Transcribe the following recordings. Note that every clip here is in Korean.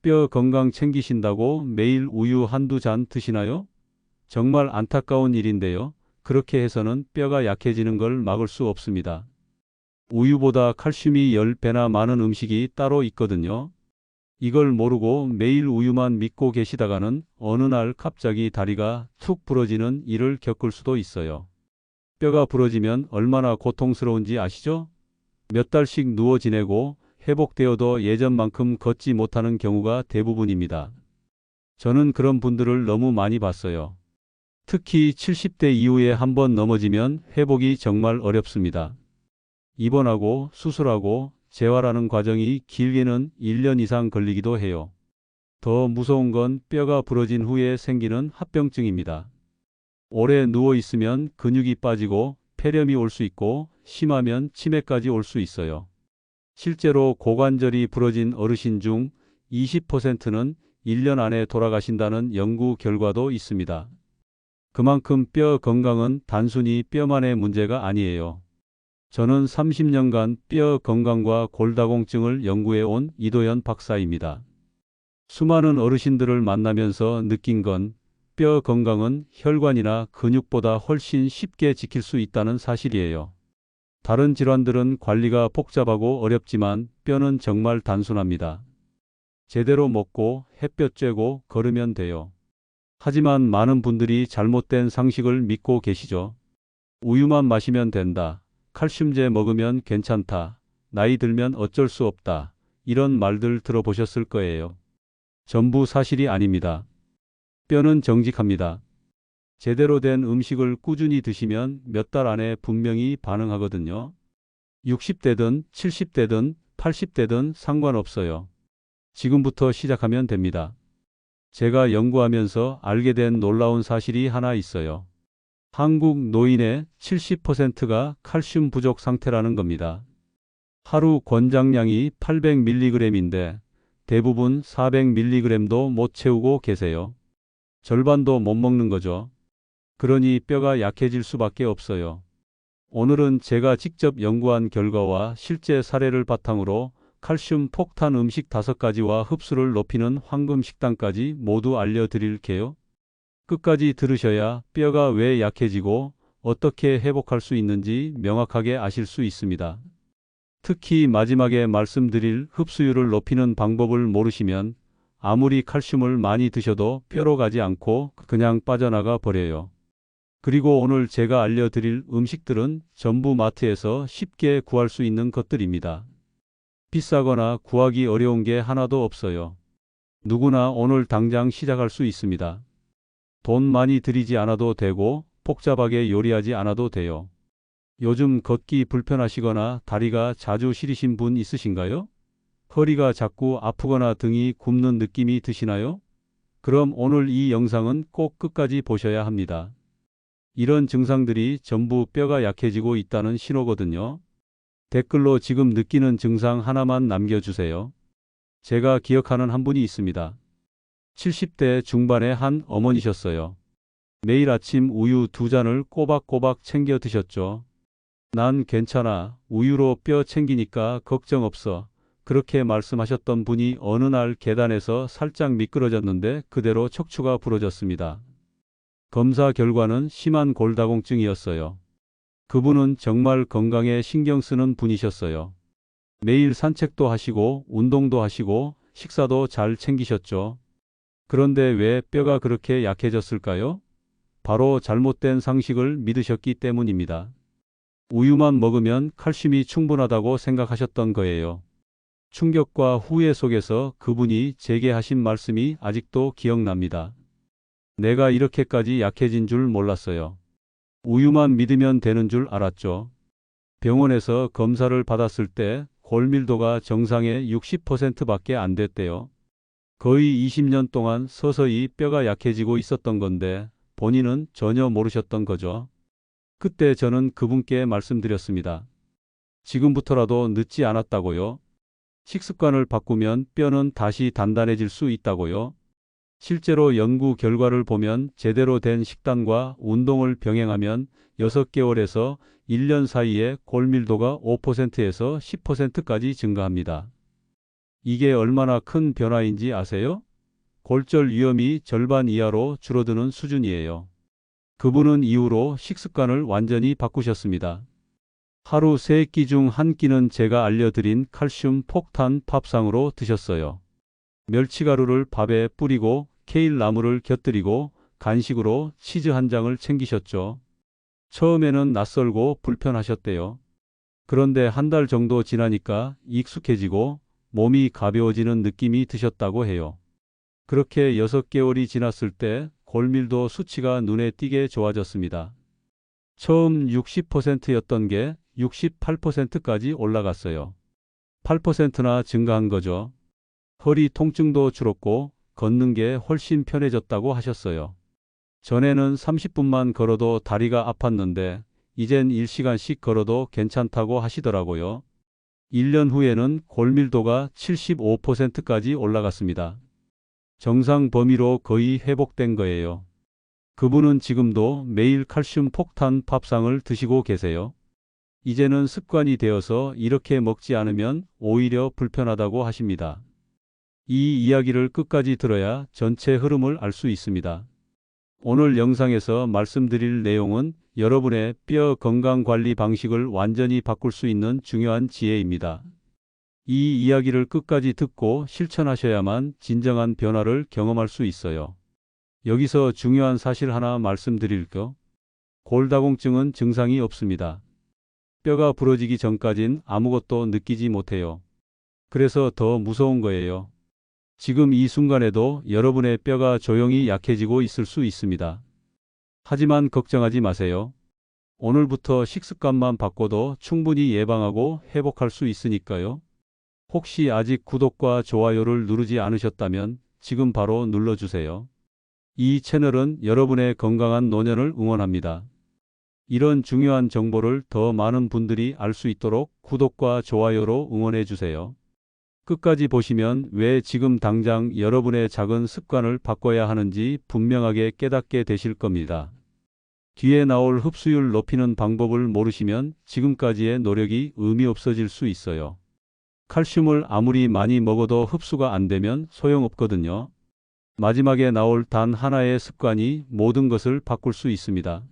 뼈 건강 챙기신다고 매일 우유 한두 잔 드시나요? 정말 안타까운 일인데요. 그렇게 해서는 뼈가 약해지는 걸 막을 수 없습니다. 우유보다 칼슘이 10배나 많은 음식이 따로 있거든요. 이걸 모르고 매일 우유만 믿고 계시다가는 어느 날 갑자기 다리가 툭 부러지는 일을 겪을 수도 있어요. 뼈가 부러지면 얼마나 고통스러운지 아시죠? 몇 달씩 누워 지내고 회복되어도 예전만큼 걷지 못하는 경우가 대부분입니다. 저는 그런 분들을 너무 많이 봤어요. 특히 70대 이후에 한번 넘어지면 회복이 정말 어렵습니다. 입원하고 수술하고 재활하는 과정이 길게는 1년 이상 걸리기도 해요. 더 무서운 건 뼈가 부러진 후에 생기는 합병증입니다. 오래 누워 있으면 근육이 빠지고 폐렴이 올 수 있고 심하면 치매까지 올 수 있어요. 실제로 고관절이 부러진 어르신 중 20%는 1년 안에 돌아가신다는 연구 결과도 있습니다. 그만큼 뼈 건강은 단순히 뼈만의 문제가 아니에요. 저는 30년간 뼈 건강과 골다공증을 연구해 온 이도현 박사입니다. 수많은 어르신들을 만나면서 느낀 건 뼈 건강은 혈관이나 근육보다 훨씬 쉽게 지킬 수 있다는 사실이에요. 다른 질환들은 관리가 복잡하고 어렵지만 뼈는 정말 단순합니다. 제대로 먹고 햇볕 쬐고 걸으면 돼요. 하지만 많은 분들이 잘못된 상식을 믿고 계시죠. 우유만 마시면 된다. 칼슘제 먹으면 괜찮다. 나이 들면 어쩔 수 없다. 이런 말들 들어보셨을 거예요. 전부 사실이 아닙니다. 뼈는 정직합니다. 제대로 된 음식을 꾸준히 드시면 몇 달 안에 분명히 반응하거든요. 60대든 70대든 80대든 상관없어요. 지금부터 시작하면 됩니다. 제가 연구하면서 알게 된 놀라운 사실이 하나 있어요. 한국 노인의 70%가 칼슘 부족 상태라는 겁니다. 하루 권장량이 800mg인데 대부분 400mg도 못 채우고 계세요. 절반도 못 먹는 거죠. 그러니 뼈가 약해질 수밖에 없어요. 오늘은 제가 직접 연구한 결과와 실제 사례를 바탕으로 칼슘 폭탄 음식 5가지와 흡수를 높이는 황금 식단까지 모두 알려드릴게요. 끝까지 들으셔야 뼈가 왜 약해지고 어떻게 회복할 수 있는지 명확하게 아실 수 있습니다. 특히 마지막에 말씀드릴 흡수율을 높이는 방법을 모르시면 아무리 칼슘을 많이 드셔도 뼈로 가지 않고 그냥 빠져나가 버려요. 그리고 오늘 제가 알려드릴 음식들은 전부 마트에서 쉽게 구할 수 있는 것들입니다. 비싸거나 구하기 어려운 게 하나도 없어요. 누구나 오늘 당장 시작할 수 있습니다. 돈 많이 들이지 않아도 되고 복잡하게 요리하지 않아도 돼요. 요즘 걷기 불편하시거나 다리가 자주 시리신 분 있으신가요? 허리가 자꾸 아프거나 등이 굽는 느낌이 드시나요? 그럼 오늘 이 영상은 꼭 끝까지 보셔야 합니다. 이런 증상들이 전부 뼈가 약해지고 있다는 신호거든요. 댓글로 지금 느끼는 증상 하나만 남겨주세요. 제가 기억하는 한 분이 있습니다. 70대 중반의 한 어머니셨어요. 매일 아침 우유 2잔을 꼬박꼬박 챙겨 드셨죠. 난 괜찮아. 우유로 뼈 챙기니까 걱정 없어. 그렇게 말씀하셨던 분이 어느 날 계단에서 살짝 미끄러졌는데 그대로 척추가 부러졌습니다. 검사 결과는 심한 골다공증이었어요. 그분은 정말 건강에 신경 쓰는 분이셨어요. 매일 산책도 하시고 운동도 하시고 식사도 잘 챙기셨죠. 그런데 왜 뼈가 그렇게 약해졌을까요? 바로 잘못된 상식을 믿으셨기 때문입니다. 우유만 먹으면 칼슘이 충분하다고 생각하셨던 거예요. 충격과 후회 속에서 그분이 제게 하신 말씀이 아직도 기억납니다. 내가 이렇게까지 약해진 줄 몰랐어요. 우유만 믿으면 되는 줄 알았죠. 병원에서 검사를 받았을 때 골밀도가 정상의 60%밖에 안 됐대요. 거의 20년 동안 서서히 뼈가 약해지고 있었던 건데 본인은 전혀 모르셨던 거죠. 그때 저는 그분께 말씀드렸습니다. 지금부터라도 늦지 않았다고요. 식습관을 바꾸면 뼈는 다시 단단해질 수 있다고요. 실제로 연구 결과를 보면 제대로 된 식단과 운동을 병행하면 6개월에서 1년 사이에 골밀도가 5%에서 10%까지 증가합니다. 이게 얼마나 큰 변화인지 아세요? 골절 위험이 절반 이하로 줄어드는 수준이에요. 그분은 이후로 식습관을 완전히 바꾸셨습니다. 하루 3끼 중 1끼는 제가 알려드린 칼슘 폭탄 밥상으로 드셨어요. 멸치가루를 밥에 뿌리고 케일 나물을 곁들이고 간식으로 치즈 한 장을 챙기셨죠. 처음에는 낯설고 불편하셨대요. 그런데 한 달 정도 지나니까 익숙해지고 몸이 가벼워지는 느낌이 드셨다고 해요. 그렇게 6개월이 지났을 때 골밀도 수치가 눈에 띄게 좋아졌습니다. 처음 60%였던 게 68%까지 올라갔어요. 8%나 증가한 거죠. 허리 통증도 줄었고 걷는 게 훨씬 편해졌다고 하셨어요. 전에는 30분만 걸어도 다리가 아팠는데 이젠 1시간씩 걸어도 괜찮다고 하시더라고요. 1년 후에는 골밀도가 75%까지 올라갔습니다. 정상 범위로 거의 회복된 거예요. 그분은 지금도 매일 칼슘 폭탄 밥상을 드시고 계세요. 이제는 습관이 되어서 이렇게 먹지 않으면 오히려 불편하다고 하십니다. 이 이야기를 끝까지 들어야 전체 흐름을 알 수 있습니다. 오늘 영상에서 말씀드릴 내용은 여러분의 뼈 건강 관리 방식을 완전히 바꿀 수 있는 중요한 지혜입니다. 이 이야기를 끝까지 듣고 실천하셔야만 진정한 변화를 경험할 수 있어요. 여기서 중요한 사실 하나 말씀드릴게요. 골다공증은 증상이 없습니다. 뼈가 부러지기 전까진 아무것도 느끼지 못해요. 그래서 더 무서운 거예요. 지금 이 순간에도 여러분의 뼈가 조용히 약해지고 있을 수 있습니다. 하지만 걱정하지 마세요. 오늘부터 식습관만 바꿔도 충분히 예방하고 회복할 수 있으니까요. 혹시 아직 구독과 좋아요를 누르지 않으셨다면 지금 바로 눌러주세요. 이 채널은 여러분의 건강한 노년을 응원합니다. 이런 중요한 정보를 더 많은 분들이 알 수 있도록 구독과 좋아요로 응원해 주세요. 끝까지 보시면 왜 지금 당장 여러분의 작은 습관을 바꿔야 하는지 분명하게 깨닫게 되실 겁니다. 뒤에 나올 흡수율 높이는 방법을 모르시면 지금까지의 노력이 의미 없어질 수 있어요. 칼슘을 아무리 많이 먹어도 흡수가 안 되면 소용없거든요. 마지막에 나올 단 하나의 습관이 모든 것을 바꿀 수 있습니다.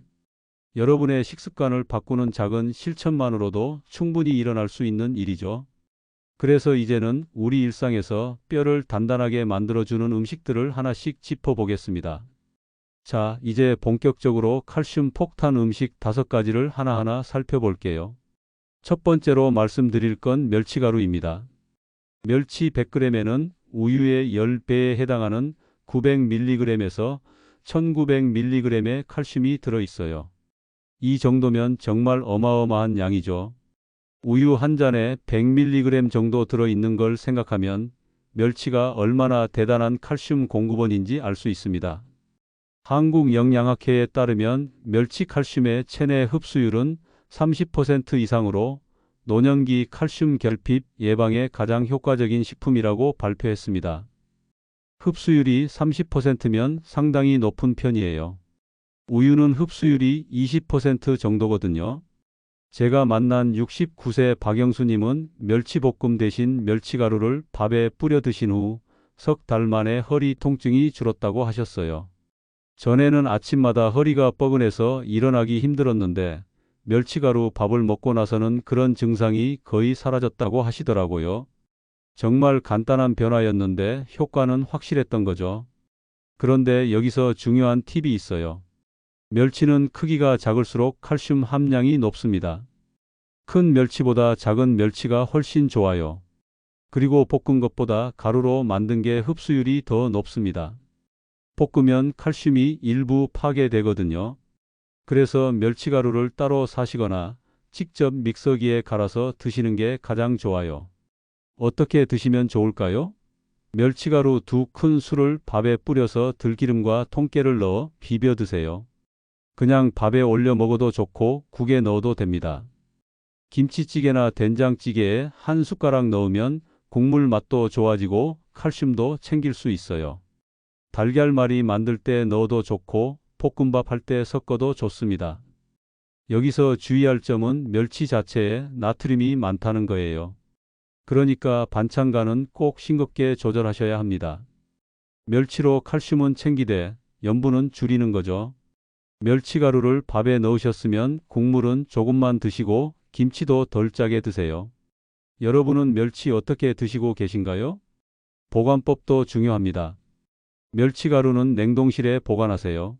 여러분의 식습관을 바꾸는 작은 실천만으로도 충분히 일어날 수 있는 일이죠. 그래서 이제는 우리 일상에서 뼈를 단단하게 만들어주는 음식들을 하나씩 짚어보겠습니다. 자, 이제 본격적으로 칼슘 폭탄 음식 5가지를 하나하나 살펴볼게요. 첫 번째로 말씀드릴 건 멸치가루입니다. 멸치 100g에는 우유의 10배에 해당하는 900mg에서 1900mg의 칼슘이 들어있어요. 이 정도면 정말 어마어마한 양이죠. 우유 한 잔에 100mg 정도 들어있는 걸 생각하면 멸치가 얼마나 대단한 칼슘 공급원인지 알 수 있습니다. 한국영양학회에 따르면 멸치 칼슘의 체내 흡수율은 30% 이상으로 노년기 칼슘 결핍 예방에 가장 효과적인 식품이라고 발표했습니다. 흡수율이 30%면 상당히 높은 편이에요. 우유는 흡수율이 20% 정도거든요. 제가 만난 69세 박영수님은 멸치볶음 대신 멸치가루를 밥에 뿌려 드신 후 석 달 만에 허리 통증이 줄었다고 하셨어요. 전에는 아침마다 허리가 뻐근해서 일어나기 힘들었는데 멸치가루 밥을 먹고 나서는 그런 증상이 거의 사라졌다고 하시더라고요. 정말 간단한 변화였는데 효과는 확실했던 거죠. 그런데 여기서 중요한 팁이 있어요. 멸치는 크기가 작을수록 칼슘 함량이 높습니다. 큰 멸치보다 작은 멸치가 훨씬 좋아요. 그리고 볶은 것보다 가루로 만든 게 흡수율이 더 높습니다. 볶으면 칼슘이 일부 파괴되거든요. 그래서 멸치가루를 따로 사시거나 직접 믹서기에 갈아서 드시는 게 가장 좋아요. 어떻게 드시면 좋을까요? 멸치가루 2큰술을 밥에 뿌려서 들기름과 통깨를 넣어 비벼 드세요. 그냥 밥에 올려 먹어도 좋고 국에 넣어도 됩니다. 김치찌개나 된장찌개에 한 숟가락 넣으면 국물 맛도 좋아지고 칼슘도 챙길 수 있어요. 달걀말이 만들 때 넣어도 좋고 볶음밥 할 때 섞어도 좋습니다. 여기서 주의할 점은 멸치 자체에 나트륨이 많다는 거예요. 그러니까 반찬간은 꼭 싱겁게 조절하셔야 합니다. 멸치로 칼슘은 챙기되 염분은 줄이는 거죠. 멸치가루를 밥에 넣으셨으면 국물은 조금만 드시고 김치도 덜 짜게 드세요. 여러분은 멸치 어떻게 드시고 계신가요? 보관법도 중요합니다. 멸치가루는 냉동실에 보관하세요.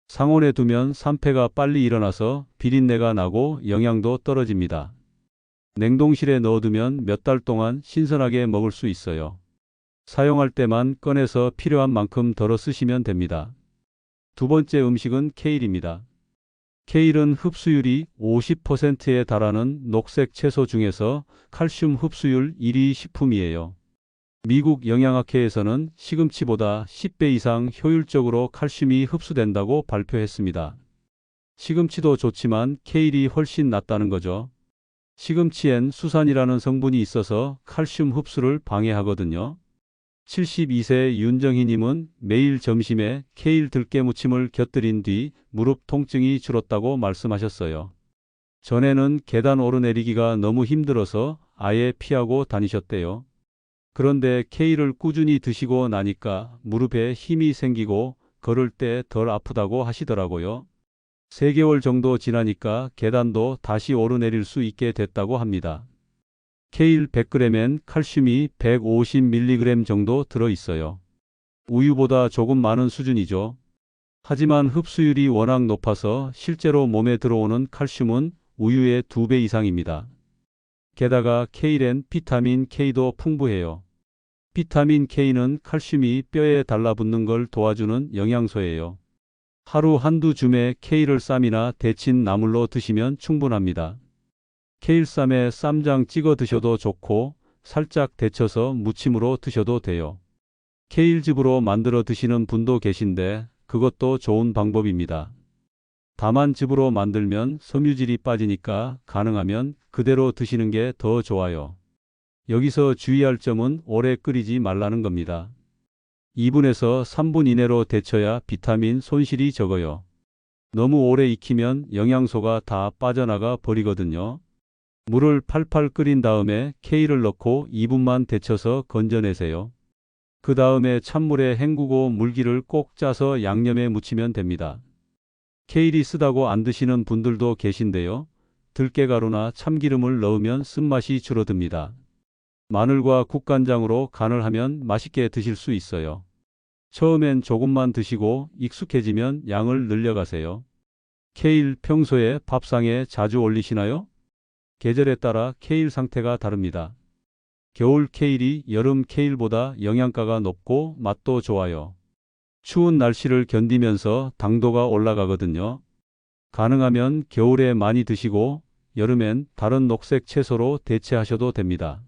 상온에 두면 산패가 빨리 일어나서 비린내가 나고 영양도 떨어집니다. 냉동실에 넣어두면 몇 달 동안 신선하게 먹을 수 있어요. 사용할 때만 꺼내서 필요한 만큼 덜어 쓰시면 됩니다. 두 번째 음식은 케일입니다. 케일은 흡수율이 50%에 달하는 녹색 채소 중에서 칼슘 흡수율 1위 식품이에요. 미국 영양학회에서는 시금치보다 10배 이상 효율적으로 칼슘이 흡수된다고 발표했습니다. 시금치도 좋지만 케일이 훨씬 낫다는 거죠. 시금치엔 수산이라는 성분이 있어서 칼슘 흡수를 방해하거든요. 72세 윤정희님은 매일 점심에 케일 들깨무침을 곁들인 뒤 무릎 통증이 줄었다고 말씀하셨어요. 전에는 계단 오르내리기가 너무 힘들어서 아예 피하고 다니셨대요. 그런데 케일을 꾸준히 드시고 나니까 무릎에 힘이 생기고 걸을 때 덜 아프다고 하시더라고요. 3개월 정도 지나니까 계단도 다시 오르내릴 수 있게 됐다고 합니다. 케일 100g엔 칼슘이 150mg 정도 들어있어요. 우유보다 조금 많은 수준이죠. 하지만 흡수율이 워낙 높아서 실제로 몸에 들어오는 칼슘은 우유의 2배 이상입니다. 게다가 케일엔 비타민 K도 풍부해요. 비타민 K는 칼슘이 뼈에 달라붙는 걸 도와주는 영양소예요. 하루 한두 줌의 케일을 쌈이나 데친 나물로 드시면 충분합니다. 케일쌈에 쌈장 찍어 드셔도 좋고 살짝 데쳐서 무침으로 드셔도 돼요. 케일즙으로 만들어 드시는 분도 계신데 그것도 좋은 방법입니다. 다만 즙으로 만들면 섬유질이 빠지니까 가능하면 그대로 드시는 게 더 좋아요. 여기서 주의할 점은 오래 끓이지 말라는 겁니다. 2분에서 3분 이내로 데쳐야 비타민 손실이 적어요. 너무 오래 익히면 영양소가 다 빠져나가 버리거든요. 물을 팔팔 끓인 다음에 케일을 넣고 2분만 데쳐서 건져내세요. 그 다음에 찬물에 헹구고 물기를 꼭 짜서 양념에 묻히면 됩니다. 케일이 쓰다고 안 드시는 분들도 계신데요. 들깨가루나 참기름을 넣으면 쓴맛이 줄어듭니다. 마늘과 국간장으로 간을 하면 맛있게 드실 수 있어요. 처음엔 조금만 드시고 익숙해지면 양을 늘려가세요. 케일 평소에 밥상에 자주 올리시나요? 계절에 따라 케일 상태가 다릅니다. 겨울 케일이 여름 케일보다 영양가가 높고 맛도 좋아요. 추운 날씨를 견디면서 당도가 올라가거든요. 가능하면 겨울에 많이 드시고 여름엔 다른 녹색 채소로 대체하셔도 됩니다.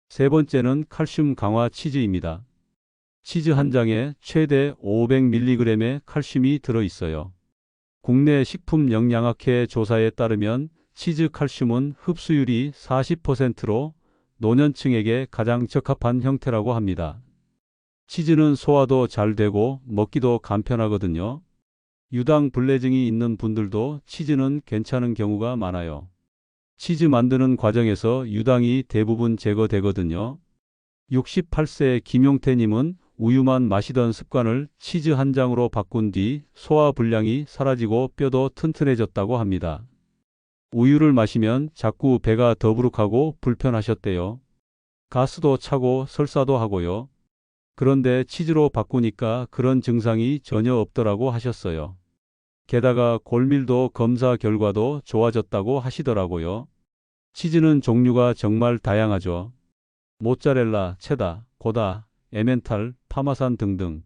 세 번째는 칼슘 강화 치즈입니다. 치즈 한 장에 최대 500mg의 칼슘이 들어있어요. 국내 식품영양학회 조사에 따르면 치즈 칼슘은 흡수율이 40%로 노년층에게 가장 적합한 형태라고 합니다. 치즈는 소화도 잘 되고 먹기도 간편하거든요. 유당 불내증이 있는 분들도 치즈는 괜찮은 경우가 많아요. 치즈 만드는 과정에서 유당이 대부분 제거되거든요. 68세 김용태님은 우유만 마시던 습관을 치즈 한 장으로 바꾼 뒤 소화 불량이 사라지고 뼈도 튼튼해졌다고 합니다. 우유를 마시면 자꾸 배가 더부룩하고 불편하셨대요. 가스도 차고 설사도 하고요. 그런데 치즈로 바꾸니까 그런 증상이 전혀 없더라고 하셨어요. 게다가 골밀도 검사 결과도 좋아졌다고 하시더라고요. 치즈는 종류가 정말 다양하죠. 모짜렐라, 체다, 고다, 에멘탈, 파마산 등등.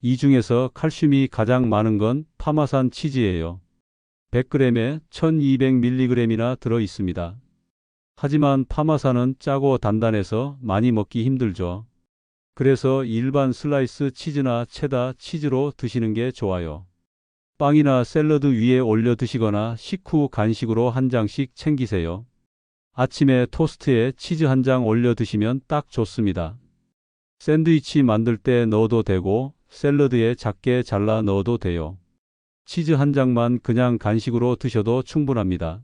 이 중에서 칼슘이 가장 많은 건 파마산 치즈예요. 100g에 1200mg이나 들어 있습니다. 하지만 파마산은 짜고 단단해서 많이 먹기 힘들죠. 그래서 일반 슬라이스 치즈나 체다 치즈로 드시는 게 좋아요. 빵이나 샐러드 위에 올려 드시거나 식후 간식으로 한 장씩 챙기세요. 아침에 토스트에 치즈 한 장 올려 드시면 딱 좋습니다. 샌드위치 만들 때 넣어도 되고 샐러드에 작게 잘라 넣어도 돼요. 치즈 한 장만 그냥 간식으로 드셔도 충분합니다.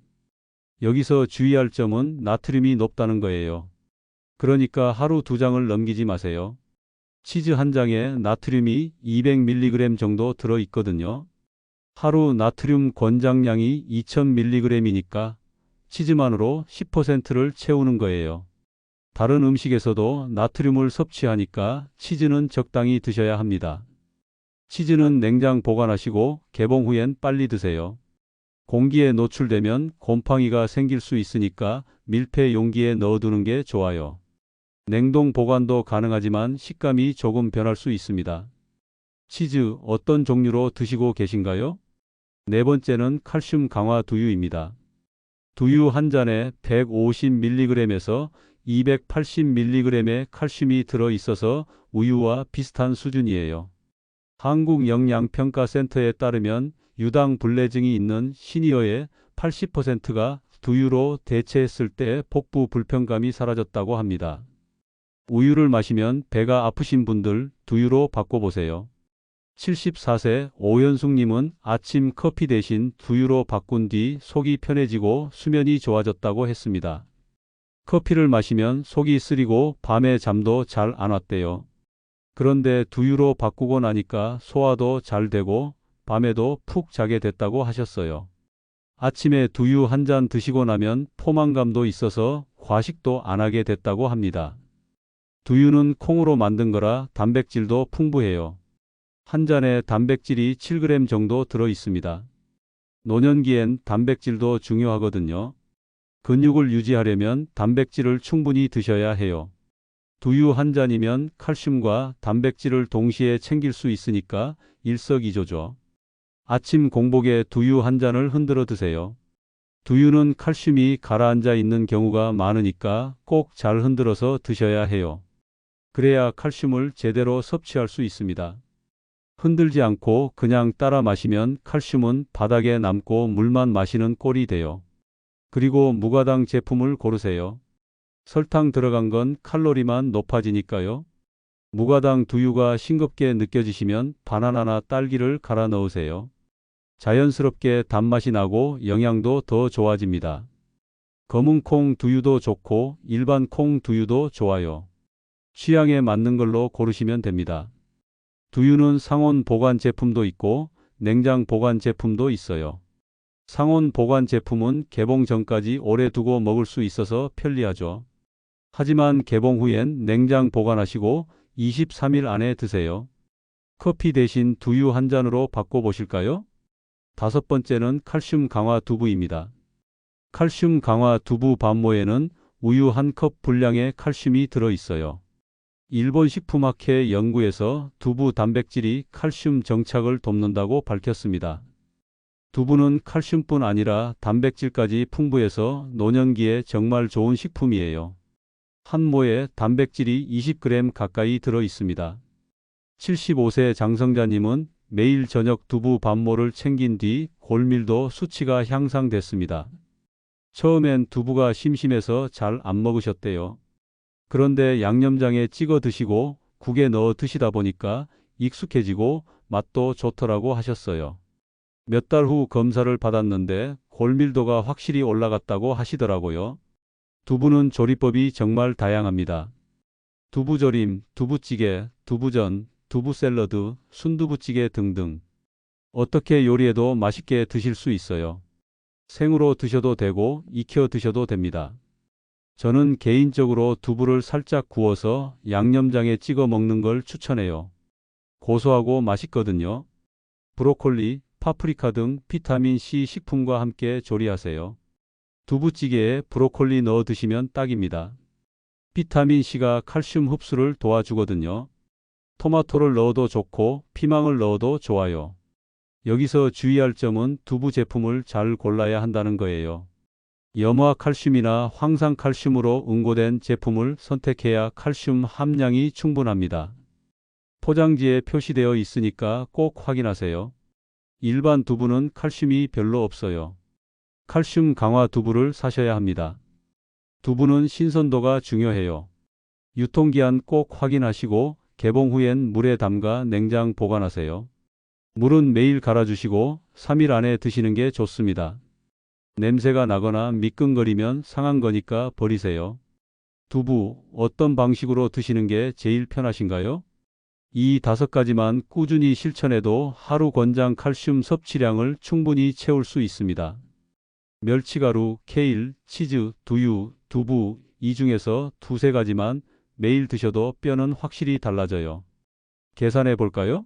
여기서 주의할 점은 나트륨이 높다는 거예요. 그러니까 하루 2장을 넘기지 마세요. 치즈 한 장에 나트륨이 200mg 정도 들어 있거든요. 하루 나트륨 권장량이 2000mg이니까 치즈만으로 10%를 채우는 거예요. 다른 음식에서도 나트륨을 섭취하니까 치즈는 적당히 드셔야 합니다. 치즈는 냉장 보관하시고 개봉 후엔 빨리 드세요. 공기에 노출되면 곰팡이가 생길 수 있으니까 밀폐 용기에 넣어두는 게 좋아요. 냉동 보관도 가능하지만 식감이 조금 변할 수 있습니다. 치즈 어떤 종류로 드시고 계신가요? 네 번째는 칼슘 강화 두유입니다. 두유 한 잔에 150mg에서 280mg의 칼슘이 들어 있어서 우유와 비슷한 수준이에요. 한국영양평가센터에 따르면 유당불내증이 있는 시니어의 80%가 두유로 대체했을 때 복부 불편감이 사라졌다고 합니다. 우유를 마시면 배가 아프신 분들 두유로 바꿔보세요. 74세 오연숙님은 아침 커피 대신 두유로 바꾼 뒤 속이 편해지고 수면이 좋아졌다고 했습니다. 커피를 마시면 속이 쓰리고 밤에 잠도 잘 안 왔대요. 그런데 두유로 바꾸고 나니까 소화도 잘 되고 밤에도 푹 자게 됐다고 하셨어요. 아침에 두유 한 잔 드시고 나면 포만감도 있어서 과식도 안 하게 됐다고 합니다. 두유는 콩으로 만든 거라 단백질도 풍부해요. 한 잔에 단백질이 7g 정도 들어 있습니다. 노년기엔 단백질도 중요하거든요. 근육을 유지하려면 단백질을 충분히 드셔야 해요. 두유 한 잔이면 칼슘과 단백질을 동시에 챙길 수 있으니까 일석이조죠. 아침 공복에 두유 한 잔을 흔들어 드세요. 두유는 칼슘이 가라앉아 있는 경우가 많으니까 꼭 잘 흔들어서 드셔야 해요. 그래야 칼슘을 제대로 섭취할 수 있습니다. 흔들지 않고 그냥 따라 마시면 칼슘은 바닥에 남고 물만 마시는 꼴이 돼요. 그리고 무가당 제품을 고르세요. 설탕 들어간 건 칼로리만 높아지니까요. 무가당 두유가 싱겁게 느껴지시면 바나나나 딸기를 갈아 넣으세요. 자연스럽게 단맛이 나고 영양도 더 좋아집니다. 검은 콩 두유도 좋고 일반 콩 두유도 좋아요. 취향에 맞는 걸로 고르시면 됩니다. 두유는 상온 보관 제품도 있고 냉장 보관 제품도 있어요. 상온 보관 제품은 개봉 전까지 오래 두고 먹을 수 있어서 편리하죠. 하지만 개봉 후엔 냉장 보관하시고 23일 안에 드세요. 커피 대신 두유 한 잔으로 바꿔보실까요? 다섯 번째는 칼슘 강화 두부입니다. 칼슘 강화 두부 반모에는 우유 한 컵 분량의 칼슘이 들어 있어요. 일본 식품학회 연구에서 두부 단백질이 칼슘 정착을 돕는다고 밝혔습니다. 두부는 칼슘뿐 아니라 단백질까지 풍부해서 노년기에 정말 좋은 식품이에요. 한 모에 단백질이 20g 가까이 들어 있습니다. 75세 장성자님은 매일 저녁 두부 반모를 챙긴 뒤 골밀도 수치가 향상됐습니다. 처음엔 두부가 심심해서 잘 안 먹으셨대요. 그런데 양념장에 찍어 드시고 국에 넣어 드시다 보니까 익숙해지고 맛도 좋더라고 하셨어요. 몇 달 후 검사를 받았는데 골밀도가 확실히 올라갔다고 하시더라고요. 두부는 조리법이 정말 다양합니다. 두부조림, 두부찌개, 두부전, 두부샐러드, 순두부찌개 등등. 어떻게 요리해도 맛있게 드실 수 있어요. 생으로 드셔도 되고 익혀 드셔도 됩니다. 저는 개인적으로 두부를 살짝 구워서 양념장에 찍어 먹는 걸 추천해요. 고소하고 맛있거든요. 브로콜리, 파프리카 등 비타민C 식품과 함께 조리하세요. 두부찌개에 브로콜리 넣어 드시면 딱입니다. 비타민C가 칼슘 흡수를 도와주거든요. 토마토를 넣어도 좋고 피망을 넣어도 좋아요. 여기서 주의할 점은 두부 제품을 잘 골라야 한다는 거예요. 염화 칼슘이나 황산 칼슘으로 응고된 제품을 선택해야 칼슘 함량이 충분합니다. 포장지에 표시되어 있으니까 꼭 확인하세요. 일반 두부는 칼슘이 별로 없어요. 칼슘 강화 두부를 사셔야 합니다. 두부는 신선도가 중요해요. 유통기한 꼭 확인하시고 개봉 후엔 물에 담가 냉장 보관하세요. 물은 매일 갈아주시고 3일 안에 드시는 게 좋습니다. 냄새가 나거나 미끈거리면 상한 거니까 버리세요. 두부, 어떤 방식으로 드시는 게 제일 편하신가요? 이 5가지만 꾸준히 실천해도 하루 권장 칼슘 섭취량을 충분히 채울 수 있습니다. 멸치가루, 케일, 치즈, 두유, 두부, 이 중에서 두세 가지만 매일 드셔도 뼈는 확실히 달라져요. 계산해 볼까요?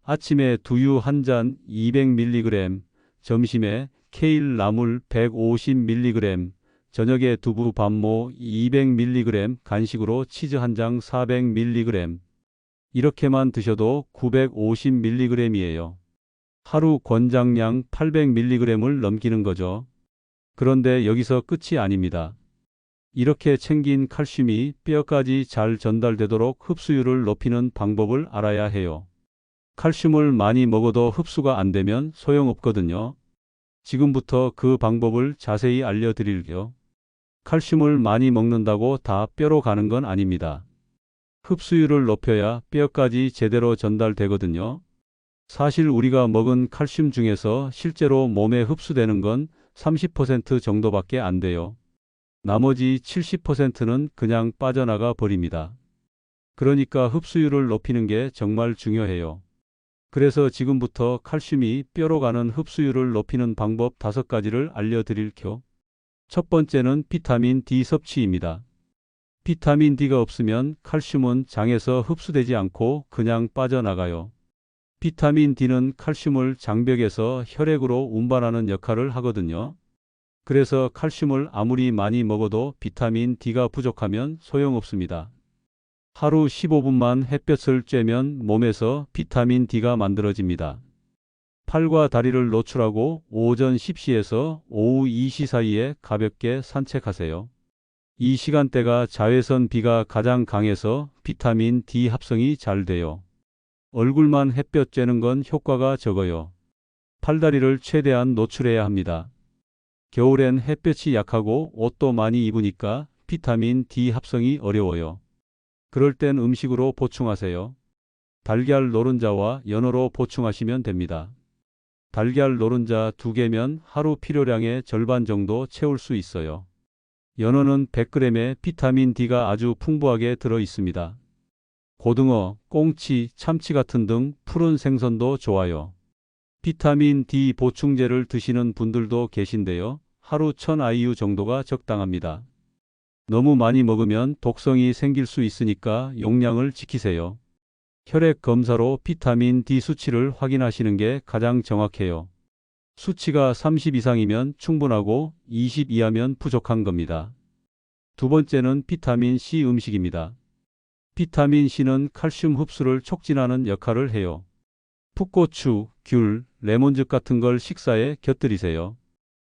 아침에 두유 한 잔 200mg, 점심에 케일 나물 150mg, 저녁에 두부 반모 200mg, 간식으로 치즈 한 장 400mg. 이렇게만 드셔도 950mg이에요. 하루 권장량 800mg을 넘기는 거죠. 그런데 여기서 끝이 아닙니다. 이렇게 챙긴 칼슘이 뼈까지 잘 전달되도록 흡수율을 높이는 방법을 알아야 해요. 칼슘을 많이 먹어도 흡수가 안 되면 소용없거든요. 지금부터 그 방법을 자세히 알려드릴게요. 칼슘을 많이 먹는다고 다 뼈로 가는 건 아닙니다. 흡수율을 높여야 뼈까지 제대로 전달되거든요. 사실 우리가 먹은 칼슘 중에서 실제로 몸에 흡수되는 건 30% 정도밖에 안 돼요. 나머지 70%는 그냥 빠져나가 버립니다. 그러니까 흡수율을 높이는 게 정말 중요해요. 그래서 지금부터 칼슘이 뼈로 가는 흡수율을 높이는 방법 5가지를 알려드릴게요. 첫 번째는 비타민 D 섭취입니다. 비타민 D가 없으면 칼슘은 장에서 흡수되지 않고 그냥 빠져나가요. 비타민 D는 칼슘을 장벽에서 혈액으로 운반하는 역할을 하거든요. 그래서 칼슘을 아무리 많이 먹어도 비타민 D가 부족하면 소용없습니다. 하루 15분만 햇볕을 쬐면 몸에서 비타민 D가 만들어집니다. 팔과 다리를 노출하고 오전 10시에서 오후 2시 사이에 가볍게 산책하세요. 이 시간대가 자외선 B가 가장 강해서 비타민 D 합성이 잘 돼요. 얼굴만 햇볕 쬐는 건 효과가 적어요. 팔다리를 최대한 노출해야 합니다. 겨울엔 햇볕이 약하고 옷도 많이 입으니까 비타민 D 합성이 어려워요. 그럴 땐 음식으로 보충하세요. 달걀 노른자와 연어로 보충하시면 됩니다. 달걀 노른자 2개면 하루 필요량의 절반 정도 채울 수 있어요. 연어는 100g에 비타민 D가 아주 풍부하게 들어 있습니다. 고등어, 꽁치, 참치 같은 등 푸른 생선도 좋아요. 비타민 D 보충제를 드시는 분들도 계신데요. 하루 1000IU 정도가 적당합니다. 너무 많이 먹으면 독성이 생길 수 있으니까 용량을 지키세요. 혈액 검사로 비타민 D 수치를 확인하시는 게 가장 정확해요. 수치가 30 이상이면 충분하고 20 이하면 부족한 겁니다. 두 번째는 비타민 C 음식입니다. 비타민 C는 칼슘 흡수를 촉진하는 역할을 해요. 풋고추, 귤, 레몬즙 같은 걸 식사에 곁들이세요.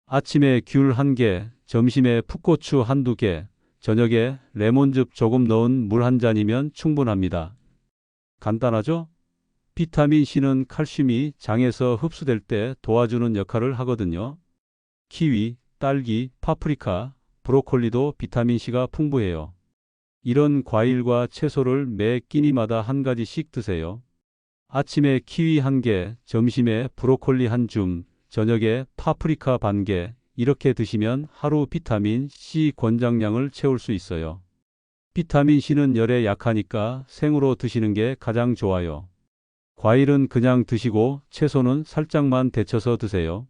아침에 귤 1개, 점심에 풋고추 1~2개, 저녁에 레몬즙 조금 넣은 물 1잔이면 충분합니다. 간단하죠? 비타민 C는 칼슘이 장에서 흡수될 때 도와주는 역할을 하거든요. 키위, 딸기, 파프리카, 브로콜리도 비타민 C가 풍부해요. 이런 과일과 채소를 매 끼니마다 1가지씩 드세요. 아침에 키위 1개, 점심에 브로콜리 1줌, 저녁에 파프리카 1개, 이렇게 드시면 하루 비타민 C 권장량을 채울 수 있어요. 비타민 C는 열에 약하니까 생으로 드시는 게 가장 좋아요. 과일은 그냥 드시고 채소는 살짝만 데쳐서 드세요.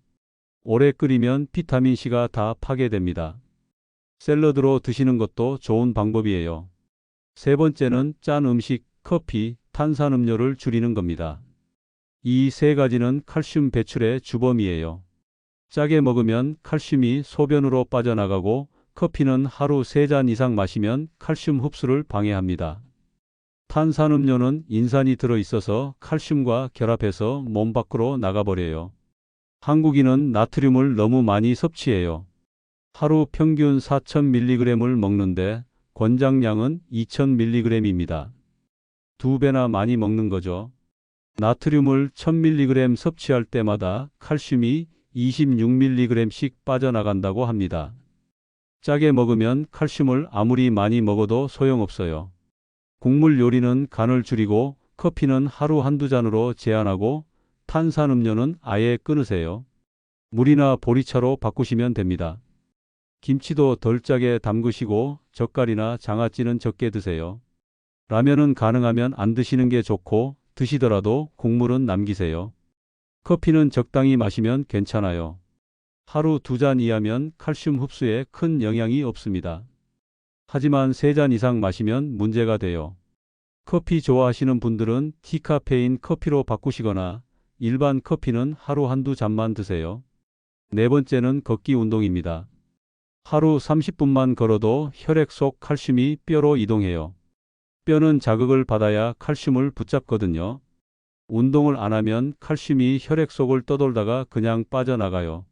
오래 끓이면 비타민 C가 다 파괴됩니다. 샐러드로 드시는 것도 좋은 방법이에요. 세 번째는 짠 음식, 커피, 탄산음료를 줄이는 겁니다. 이 3가지는 칼슘 배출의 주범이에요. 짜게 먹으면 칼슘이 소변으로 빠져나가고 커피는 하루 3잔 이상 마시면 칼슘 흡수를 방해합니다. 탄산음료는 인산이 들어있어서 칼슘과 결합해서 몸 밖으로 나가버려요. 한국인은 나트륨을 너무 많이 섭취해요. 하루 평균 4000mg을 먹는데 권장량은 2000mg입니다. 2배나 많이 먹는 거죠. 나트륨을 1000mg 섭취할 때마다 칼슘이 26mg씩 빠져나간다고 합니다. 짜게 먹으면 칼슘을 아무리 많이 먹어도 소용없어요. 국물 요리는 간을 줄이고 커피는 하루 1~2잔으로 제한하고 탄산음료는 아예 끊으세요. 물이나 보리차로 바꾸시면 됩니다. 김치도 덜 짜게 담그시고 젓갈이나 장아찌는 적게 드세요. 라면은 가능하면 안 드시는 게 좋고 드시더라도 국물은 남기세요. 커피는 적당히 마시면 괜찮아요. 하루 2잔 이하면 칼슘 흡수에 큰 영향이 없습니다. 하지만 3잔 이상 마시면 문제가 돼요. 커피 좋아하시는 분들은 디카페인 커피로 바꾸시거나 일반 커피는 하루 한두 잔만 드세요. 네 번째는 걷기 운동입니다. 하루 30분만 걸어도 혈액 속 칼슘이 뼈로 이동해요. 뼈는 자극을 받아야 칼슘을 붙잡거든요. 운동을 안 하면 칼슘이 혈액 속을 떠돌다가 그냥 빠져나가요.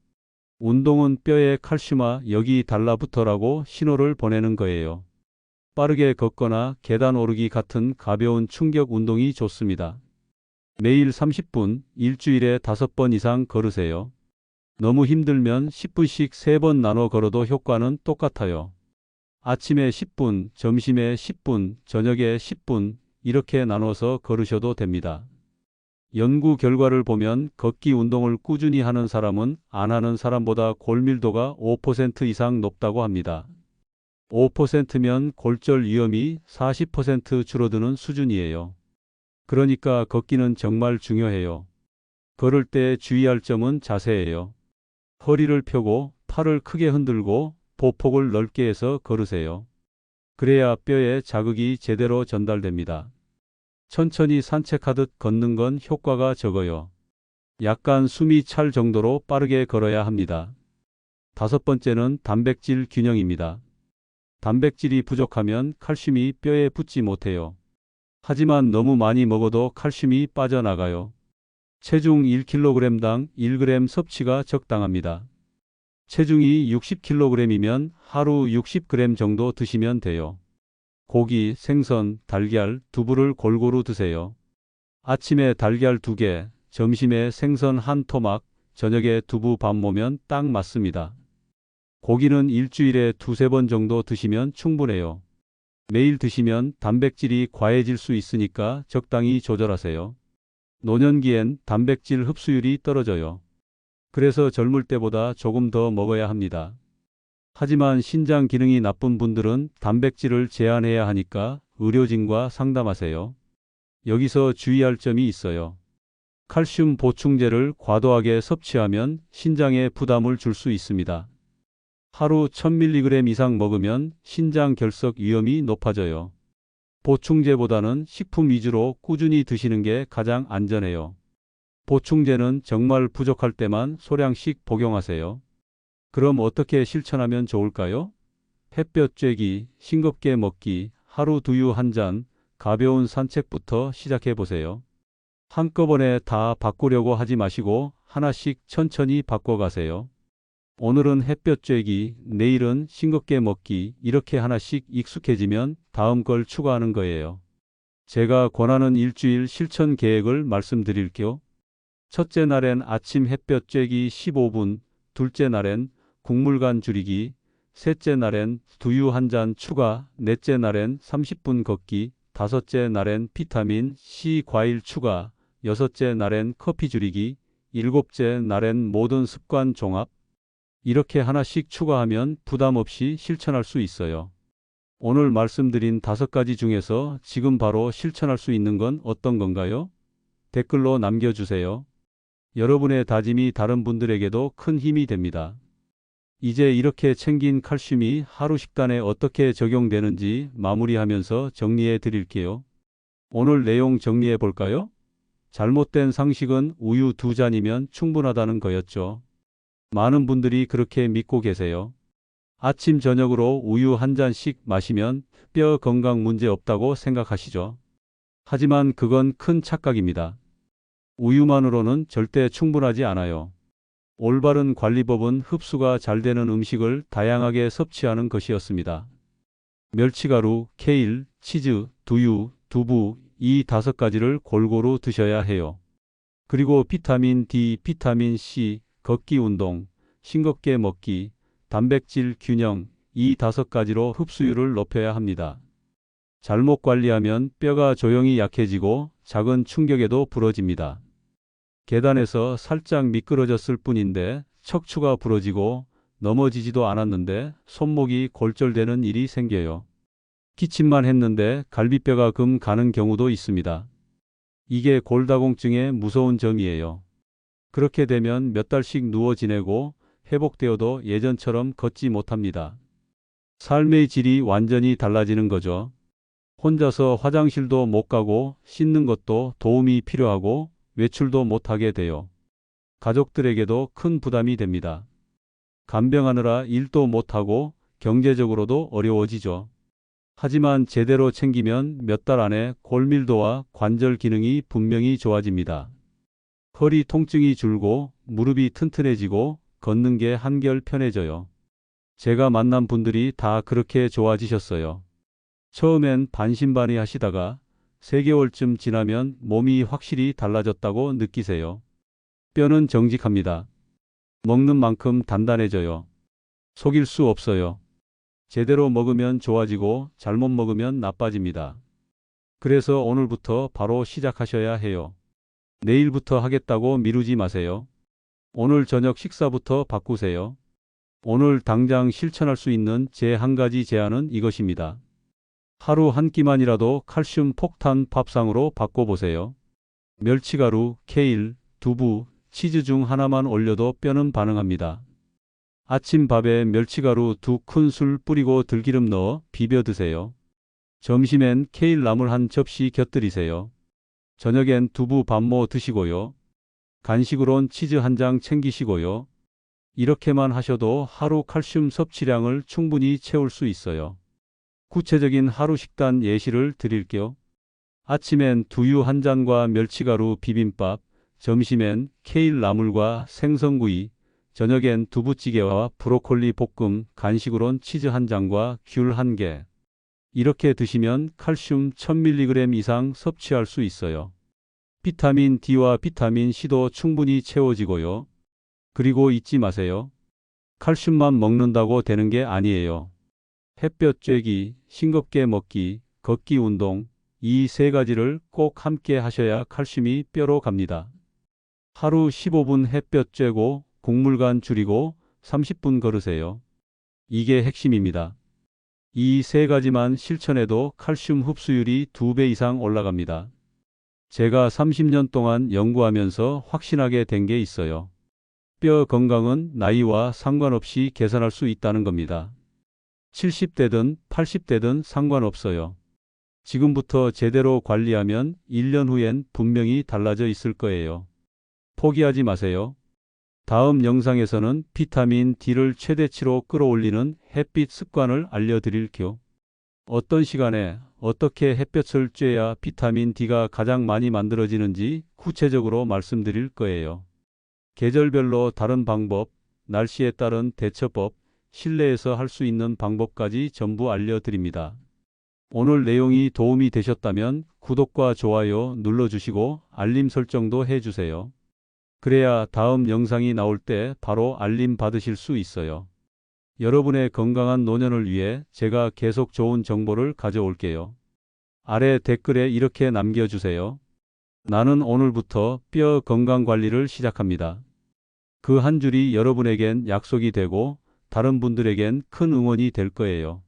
운동은 뼈에 칼슘아 여기 달라붙어라고 신호를 보내는 거예요. 빠르게 걷거나 계단 오르기 같은 가벼운 충격 운동이 좋습니다. 매일 30분, 일주일에 5번 이상 걸으세요. 너무 힘들면 10분씩 3번 나눠 걸어도 효과는 똑같아요. 아침에 10분, 점심에 10분, 저녁에 10분 이렇게 나눠서 걸으셔도 됩니다. 연구 결과를 보면 걷기 운동을 꾸준히 하는 사람은 안 하는 사람보다 골밀도가 5% 이상 높다고 합니다. 5%면 골절 위험이 40% 줄어드는 수준이에요. 그러니까 걷기는 정말 중요해요. 걸을 때 주의할 점은 자세예요. 허리를 펴고 팔을 크게 흔들고 보폭을 넓게 해서 걸으세요. 그래야 뼈에 자극이 제대로 전달됩니다. 천천히 산책하듯 걷는 건 효과가 적어요. 약간 숨이 찰 정도로 빠르게 걸어야 합니다. 5번째는 단백질 균형입니다. 단백질이 부족하면 칼슘이 뼈에 붙지 못해요. 하지만 너무 많이 먹어도 칼슘이 빠져나가요. 체중 1kg당 1g 섭취가 적당합니다. 체중이 60kg이면 하루 60g 정도 드시면 돼요. 고기, 생선, 달걀, 두부를 골고루 드세요. 아침에 달걀 2개, 점심에 생선 1토막, 저녁에 두부 밥 모면 딱 맞습니다. 고기는 일주일에 2~3번 정도 드시면 충분해요. 매일 드시면 단백질이 과해질 수 있으니까 적당히 조절하세요. 노년기엔 단백질 흡수율이 떨어져요. 그래서 젊을 때보다 조금 더 먹어야 합니다. 하지만 신장 기능이 나쁜 분들은 단백질을 제한해야 하니까 의료진과 상담하세요. 여기서 주의할 점이 있어요. 칼슘 보충제를 과도하게 섭취하면 신장에 부담을 줄 수 있습니다. 하루 1000mg 이상 먹으면 신장 결석 위험이 높아져요. 보충제보다는 식품 위주로 꾸준히 드시는 게 가장 안전해요. 보충제는 정말 부족할 때만 소량씩 복용하세요. 그럼 어떻게 실천하면 좋을까요? 햇볕 쬐기, 싱겁게 먹기, 하루 두유 1잔, 가벼운 산책부터 시작해 보세요. 한꺼번에 다 바꾸려고 하지 마시고 하나씩 천천히 바꿔가세요. 오늘은 햇볕 쬐기, 내일은 싱겁게 먹기 이렇게 하나씩 익숙해지면 다음 걸 추가하는 거예요. 제가 권하는 일주일 실천 계획을 말씀드릴게요. 첫째 날엔 아침 햇볕 쬐기 15분, 둘째 날엔 국물간 줄이기, 셋째 날엔 두유 1잔 추가, 넷째 날엔 30분 걷기, 다섯째 날엔 비타민 C 과일 추가, 여섯째 날엔 커피 줄이기, 일곱째 날엔 모든 습관 종합. 이렇게 하나씩 추가하면 부담 없이 실천할 수 있어요. 오늘 말씀드린 5가지 중에서 지금 바로 실천할 수 있는 건 어떤 건가요? 댓글로 남겨주세요. 여러분의 다짐이 다른 분들에게도 큰 힘이 됩니다. 이제 이렇게 챙긴 칼슘이 하루 식단에 어떻게 적용되는지 마무리하면서 정리해 드릴게요. 오늘 내용 정리해 볼까요? 잘못된 상식은 우유 2잔이면 충분하다는 거였죠. 많은 분들이 그렇게 믿고 계세요. 아침 저녁으로 우유 1잔씩 마시면 뼈 건강 문제 없다고 생각하시죠. 하지만 그건 큰 착각입니다. 우유만으로는 절대 충분하지 않아요. 올바른 관리법은 흡수가 잘 되는 음식을 다양하게 섭취하는 것이었습니다. 멸치가루, 케일, 치즈, 두유, 두부 이 5가지를 골고루 드셔야 해요. 그리고 비타민 D, 비타민 C, 걷기 운동, 싱겁게 먹기, 단백질 균형 이 5가지로 흡수율을 높여야 합니다. 잘못 관리하면 뼈가 조용히 약해지고 작은 충격에도 부러집니다. 계단에서 살짝 미끄러졌을 뿐인데 척추가 부러지고 넘어지지도 않았는데 손목이 골절되는 일이 생겨요. 기침만 했는데 갈비뼈가 금 가는 경우도 있습니다. 이게 골다공증의 무서운 점이에요. 그렇게 되면 몇 달씩 누워 지내고 회복되어도 예전처럼 걷지 못합니다. 삶의 질이 완전히 달라지는 거죠. 혼자서 화장실도 못 가고 씻는 것도 도움이 필요하고 외출도 못하게 돼요. 가족들에게도 큰 부담이 됩니다. 간병하느라 일도 못하고 경제적으로도 어려워지죠. 하지만 제대로 챙기면 몇 달 안에 골밀도와 관절 기능이 분명히 좋아집니다. 허리 통증이 줄고 무릎이 튼튼해지고 걷는 게 한결 편해져요. 제가 만난 분들이 다 그렇게 좋아지셨어요. 처음엔 반신반의 하시다가 3개월쯤 지나면 몸이 확실히 달라졌다고 느끼세요. 뼈는 정직합니다. 먹는 만큼 단단해져요. 속일 수 없어요. 제대로 먹으면 좋아지고 잘못 먹으면 나빠집니다. 그래서 오늘부터 바로 시작하셔야 해요. 내일부터 하겠다고 미루지 마세요. 오늘 저녁 식사부터 바꾸세요. 오늘 당장 실천할 수 있는 제 한 가지 제안은 이것입니다. 하루 한 끼만이라도 칼슘 폭탄 밥상으로 바꿔보세요. 멸치가루, 케일, 두부, 치즈 중 하나만 올려도 뼈는 반응합니다. 아침 밥에 멸치가루 2큰술 뿌리고 들기름 넣어 비벼 드세요. 점심엔 케일 나물 한 접시 곁들이세요. 저녁엔 두부 반모 드시고요. 간식으론 치즈 한 장 챙기시고요. 이렇게만 하셔도 하루 칼슘 섭취량을 충분히 채울 수 있어요. 구체적인 하루 식단 예시를 드릴게요. 아침엔 두유 한 잔과 멸치가루 비빔밥, 점심엔 케일 나물과 생선구이, 저녁엔 두부찌개와 브로콜리 볶음, 간식으론 치즈 한 장과 귤 한 개. 이렇게 드시면 칼슘 1000mg 이상 섭취할 수 있어요. 비타민 D와 비타민 C도 충분히 채워지고요. 그리고 잊지 마세요. 칼슘만 먹는다고 되는 게 아니에요. 햇볕 쬐기, 싱겁게 먹기, 걷기 운동, 이 3가지를 꼭 함께 하셔야 칼슘이 뼈로 갑니다. 하루 15분 햇볕 쬐고 곡물간 줄이고 30분 걸으세요. 이게 핵심입니다. 이 3가지만 실천해도 칼슘 흡수율이 2배 이상 올라갑니다. 제가 30년 동안 연구하면서 확신하게 된 게 있어요. 뼈 건강은 나이와 상관없이 개선할 수 있다는 겁니다. 70대든 80대든 상관없어요. 지금부터 제대로 관리하면 1년 후엔 분명히 달라져 있을 거예요. 포기하지 마세요. 다음 영상에서는 비타민 D를 최대치로 끌어올리는 햇빛 습관을 알려드릴게요. 어떤 시간에 어떻게 햇볕을 쬐야 비타민 D가 가장 많이 만들어지는지 구체적으로 말씀드릴 거예요. 계절별로 다른 방법, 날씨에 따른 대처법, 실내에서 할 수 있는 방법까지 전부 알려드립니다. 오늘 내용이 도움이 되셨다면 구독과 좋아요 눌러주시고 알림 설정도 해주세요. 그래야 다음 영상이 나올 때 바로 알림 받으실 수 있어요. 여러분의 건강한 노년을 위해 제가 계속 좋은 정보를 가져올게요. 아래 댓글에 이렇게 남겨주세요. 나는 오늘부터 뼈 건강 관리를 시작합니다. 그 한 줄이 여러분에겐 약속이 되고 다른 분들에겐 큰 응원이 될 거예요.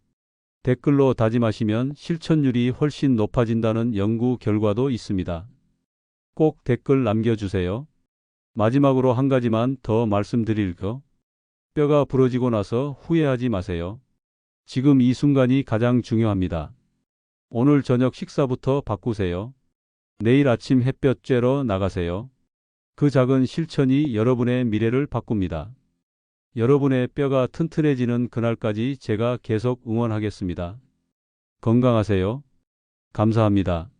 댓글로 다짐하시면 실천율이 훨씬 높아진다는 연구 결과도 있습니다. 꼭 댓글 남겨주세요. 마지막으로 한 가지만 더 말씀드릴게요. 뼈가 부러지고 나서 후회하지 마세요. 지금 이 순간이 가장 중요합니다. 오늘 저녁 식사부터 바꾸세요. 내일 아침 햇볕 쬐러 나가세요. 그 작은 실천이 여러분의 미래를 바꿉니다. 여러분의 뼈가 튼튼해지는 그날까지 제가 계속 응원하겠습니다. 건강하세요. 감사합니다.